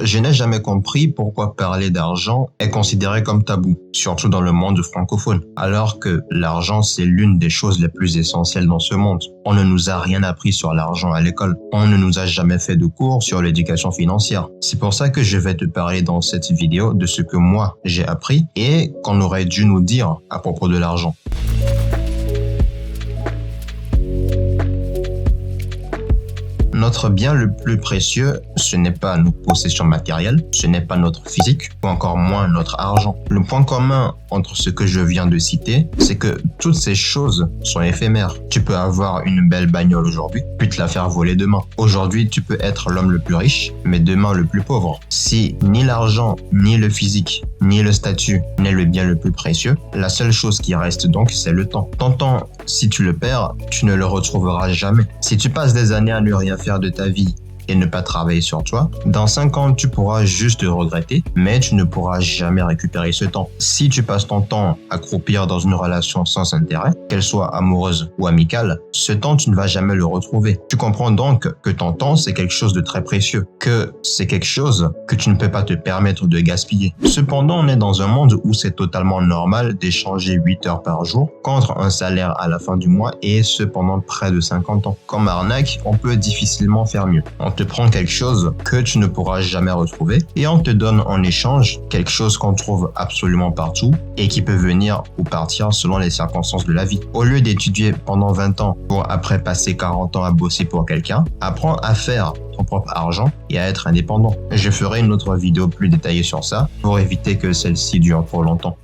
Je n'ai jamais compris pourquoi parler d'argent est considéré comme tabou, surtout dans le monde francophone, alors que l'argent c'est l'une des choses les plus essentielles dans ce monde. On ne nous a rien appris sur l'argent à l'école. On ne nous a jamais fait de cours sur l'éducation financière. C'est pour ça que je vais te parler dans cette vidéo de ce que moi j'ai appris et qu'on aurait dû nous dire à propos de l'argent. Notre bien le plus précieux, ce n'est pas nos possessions matérielles, ce n'est pas notre physique, ou encore moins notre argent. Le point commun entre ce que je viens de citer, c'est que toutes ces choses sont éphémères. Tu peux avoir une belle bagnole aujourd'hui, puis te la faire voler demain. Aujourd'hui, tu peux être l'homme le plus riche, mais demain le plus pauvre. Si ni l'argent, ni le physique, ni le statut n'est le bien le plus précieux, la seule chose qui reste donc, c'est le temps. Ton temps, si tu le perds, tu ne le retrouveras jamais. Si tu passes des années à ne rien faire de ta vie et ne pas travailler sur toi, dans 5 ans, tu pourras juste regretter, mais tu ne pourras jamais récupérer ce temps. Si tu passes ton temps à croupir dans une relation sans intérêt, qu'elle soit amoureuse ou amicale, ce temps, tu ne vas jamais le retrouver. Tu comprends donc que ton temps, c'est quelque chose de très précieux, que c'est quelque chose que tu ne peux pas te permettre de gaspiller. Cependant, on est dans un monde où c'est totalement normal d'échanger 8 heures par jour contre un salaire à la fin du mois et ce pendant près de 50 ans. Comme arnaque, on peut difficilement faire mieux. On te prend quelque chose que tu ne pourras jamais retrouver et on te donne en échange quelque chose qu'on trouve absolument partout et qui peut venir ou partir selon les circonstances de la vie. Au lieu d'étudier pendant 20 ans pour après passer 40 ans à bosser pour quelqu'un, apprends à faire ton propre argent et à être indépendant. Je ferai une autre vidéo plus détaillée sur ça pour éviter que celle-ci dure trop longtemps.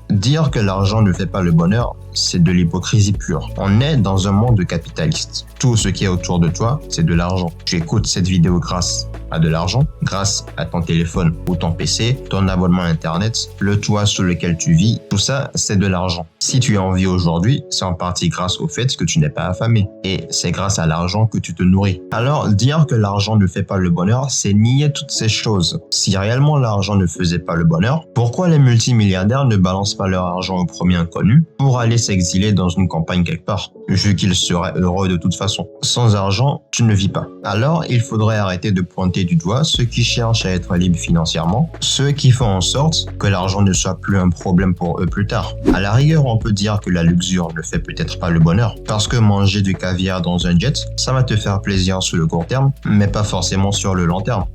Dire que l'argent ne fait pas le bonheur, c'est de l'hypocrisie pure. On est dans un monde capitaliste. Tout ce qui est autour de toi, c'est de l'argent. Tu écoutes cette vidéo grâce à de l'argent, grâce à ton téléphone ou ton PC, ton abonnement Internet, le toit sous lequel tu vis, tout ça, c'est de l'argent. Si tu es en vie aujourd'hui, c'est en partie grâce au fait que tu n'es pas affamé. Et c'est grâce à l'argent que tu te nourris. Alors, dire que l'argent ne fait pas le bonheur, c'est nier toutes ces choses. Si réellement l'argent ne faisait pas le bonheur, pourquoi les multimilliardaires ne balancent pas leur argent au premier inconnu pour aller s'exiler dans une campagne quelque part, vu qu'ils seraient heureux de toute façon? Sans argent, tu ne vis pas. Alors, il faudrait arrêter de pointer du doigt ceux qui cherchent à être libres financièrement, ceux qui font en sorte que l'argent ne soit plus un problème pour eux plus tard. À la rigueur, on peut dire que la luxure ne fait peut-être pas le bonheur, parce que manger du caviar dans un jet, ça va te faire plaisir sur le court terme, mais pas forcément sur le long terme.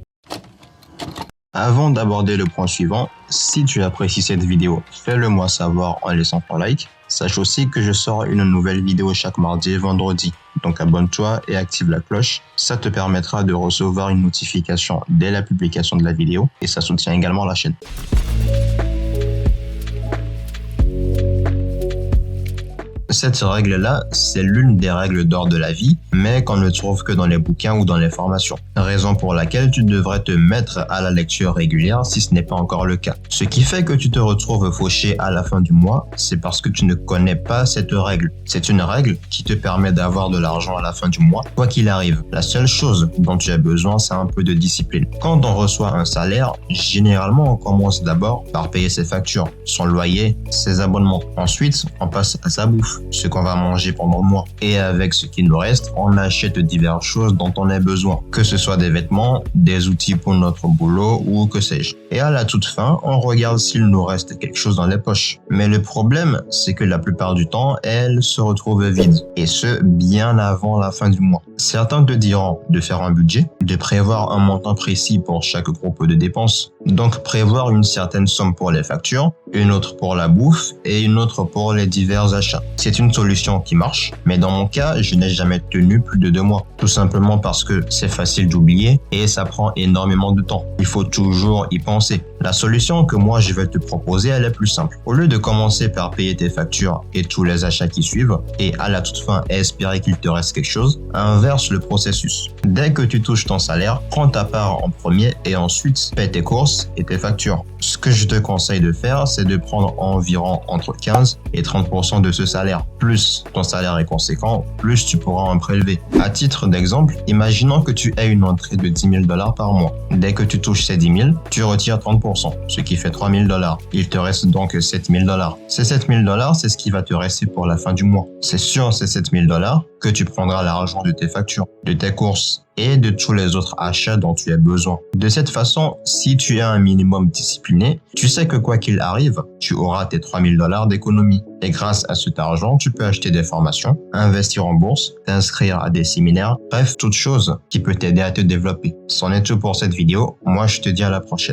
Avant d'aborder le point suivant, si tu apprécies cette vidéo, fais-le moi savoir en laissant ton like. Sache aussi que je sors une nouvelle vidéo chaque mardi et vendredi. Donc abonne-toi et active la cloche. Ça te permettra de recevoir une notification dès la publication de la vidéo et ça soutient également la chaîne. Cette règle-là, c'est l'une des règles d'or de la vie, mais qu'on ne trouve que dans les bouquins ou dans les formations. Raison pour laquelle tu devrais te mettre à la lecture régulière si ce n'est pas encore le cas. Ce qui fait que tu te retrouves fauché à la fin du mois, c'est parce que tu ne connais pas cette règle. C'est une règle qui te permet d'avoir de l'argent à la fin du mois, quoi qu'il arrive. La seule chose dont tu as besoin, c'est un peu de discipline. Quand on reçoit un salaire, généralement on commence d'abord par payer ses factures, son loyer, ses abonnements. Ensuite, on passe à sa bouffe, ce qu'on va manger pendant le mois. Et avec ce qui nous reste, on achète diverses choses dont on a besoin, que ce soit des vêtements, des outils pour notre boulot ou que sais-je. Et à la toute fin, on regarde s'il nous reste quelque chose dans les poches. Mais le problème, c'est que la plupart du temps, elles se retrouvent vides. Et ce, bien avant la fin du mois. Certains te diront de faire un budget, de prévoir un montant précis pour chaque groupe de dépenses. Donc prévoir une certaine somme pour les factures, une autre pour la bouffe et une autre pour les divers achats. C'est une solution qui marche, mais dans mon cas, je n'ai jamais tenu plus de 2 mois. Tout simplement parce que c'est facile d'oublier et ça prend énormément de temps. Il faut toujours y penser. La solution que moi je vais te proposer, elle est plus simple. Au lieu de commencer par payer tes factures et tous les achats qui suivent, et à la toute fin espérer qu'il te reste quelque chose, inverse le processus. Dès que tu touches ton salaire, prends ta part en premier et ensuite paie tes courses et tes factures. Ce que je te conseille de faire, c'est de prendre environ entre 15 et 30% de ce salaire. Plus ton salaire est conséquent, plus tu pourras en prélever. À titre d'exemple, imaginons que tu aies une entrée de $10 000 par mois. Dès que tu touches ces 10 000, tu retires investir 30%, ce qui fait $3 000. Il te reste donc $7 000. Ces $7 000, c'est ce qui va te rester pour la fin du mois. C'est sur ces $7 000 que tu prendras l'argent de tes factures, de tes courses et de tous les autres achats dont tu as besoin. De cette façon, si tu es un minimum discipliné, tu sais que quoi qu'il arrive, tu auras tes $3 000 d'économie. Et grâce à cet argent, tu peux acheter des formations, investir en bourse, t'inscrire à des séminaires, bref, toute chose qui peut t'aider à te développer. C'en est tout pour cette vidéo. Moi, je te dis à la prochaine.